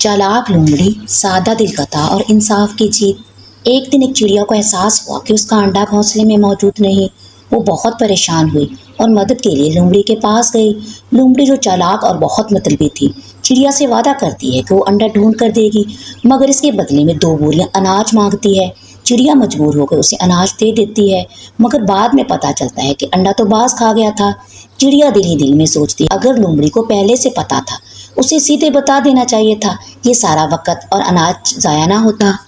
चालाक लोमड़ी, सादा दिल का था और इंसाफ की जीत। एक दिन एक चिड़िया को एहसास हुआ कि उसका अंडा घोंसले में मौजूद नहीं। वो बहुत परेशान हुई और मदद के लिए लोमड़ी के पास गई। लोमड़ी, जो चालाक और बहुत मतलबी थी, चिड़िया से वादा करती है कि वो अंडा ढूंढ कर देगी, मगर इसके बदले में 2 बोरियां अनाज मांगती है। चिड़िया मजबूर होकर उसे अनाज दे देती है, मगर बाद में पता चलता है कि अंडा तो बाज खा गया था। चिड़िया दिल ही दिल में सोचती, अगर लोमड़ी को पहले से पता था, उसे सीधे बता देना चाहिए था, ये सारा वक़्त और अनाज ज़ाया ना होता।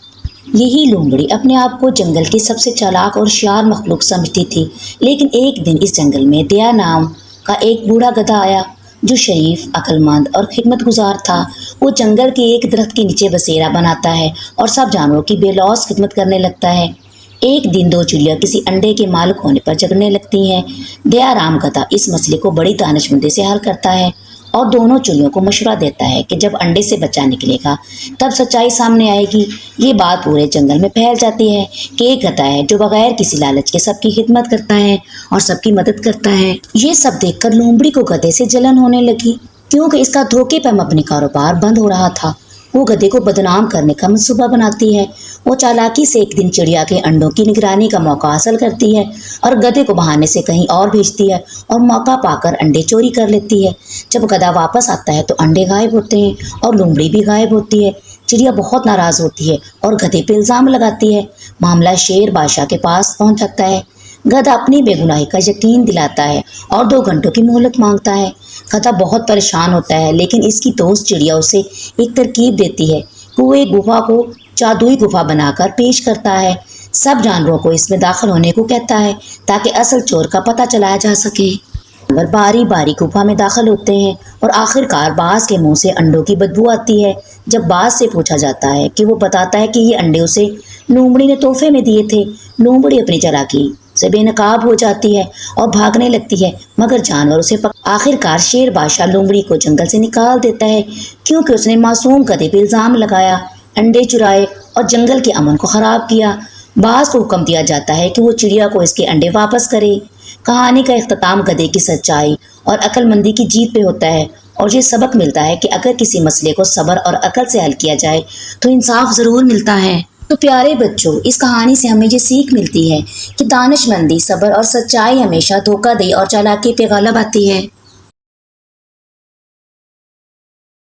यही लोमड़ी अपने आप को जंगल की सबसे चालाक और होशियार मखलूक समझती थी। लेकिन एक दिन इस जंगल में दया नाम का एक बूढ़ा गधा आया, जो शरीफ, अक्लमंद और खिदमतगुजार था। वो जंगल के एक दरख्त के नीचे बसेरा बनाता है और सब जानवरों की बेलौस खिदमत करने लगता है। एक दिन 2 चिड़िया किसी अंडे के मालिक होने पर झगड़ने लगती हैं। दयाराम गधा इस मसले को बड़ी दानिशमंदी से हल करता है और दोनों चिड़ियों को मशवरा देता है कि जब अंडे से बच्चा निकलेगा तब सच्चाई सामने आएगी। ये बात पूरे जंगल में फैल जाती है कि एक गधा है जो बगैर किसी लालच के सबकी खिदमत करता है और सबकी मदद करता है। ये सब देखकर लोमड़ी को गधे से जलन होने लगी, क्योंकि इसका धोखे पर मबनी कारोबार बंद हो रहा था। वो गधे को बदनाम करने का मंसूबा बनाती है। वो चालाकी से एक दिन चिड़िया के अंडों की निगरानी का मौका हासिल करती है और गधे को बहाने से कहीं और भेजती है और मौका पाकर अंडे चोरी कर लेती है। जब गधा वापस आता है तो अंडे गायब होते हैं और लोमड़ी भी गायब होती है। चिड़िया बहुत नाराज होती है और गधे पे इल्ज़ाम लगाती है। मामला शेर बादशाह के पास पहुंच जाता है। गधा अपनी बेगुनाही का यकीन दिलाता है और 2 घंटों की मोहलत मांगता है। गधा बहुत परेशान होता है, लेकिन इसकी दोस्त चिड़िया उसे एक तरकीब देती है कि वो एक गुफा को जादुई गुफा बनाकर पेश करता है। सब जानवरों को इसमें दाखिल होने को कहता है ताकि असल चोर का पता चलाया जा सके। जानवर बारी बारी गुफा में दाखिल होते हैं और आखिरकार बाज के मुंह से अंडों की बदबू आती है। जब बाज से पूछा जाता है कि वो बताता है कि ये अंडे उसे लोमड़ी ने तोहफे में दिए थे। लोमड़ी अपनी चालाकी से बेनकाब हो जाती है और भागने लगती है, मगर जानवर उसे आखिरकार शेर बादशाह लोमड़ी को जंगल से निकाल देता है, क्योंकि उसने मासूम गधे पर इल्ज़ाम लगाया, अंडे चुराए और जंगल के अमन को ख़राब किया। बाज को हुक्म दिया जाता है कि वो चिड़िया को इसके अंडे वापस करे। कहानी का इख्तिताम गधे की सच्चाई और अक्लमंदी की जीत पे होता है और ये सबक मिलता है कि अगर किसी मसले को सब्र और अकल से हल किया जाए तो इंसाफ ज़रूर मिलता है। तो प्यारे बच्चों, इस कहानी से हमें ये सीख मिलती है कि दानिशमंदी, सब्र और सच्चाई हमेशा धोखाधड़ी और चालाकी पे गालिब आती है।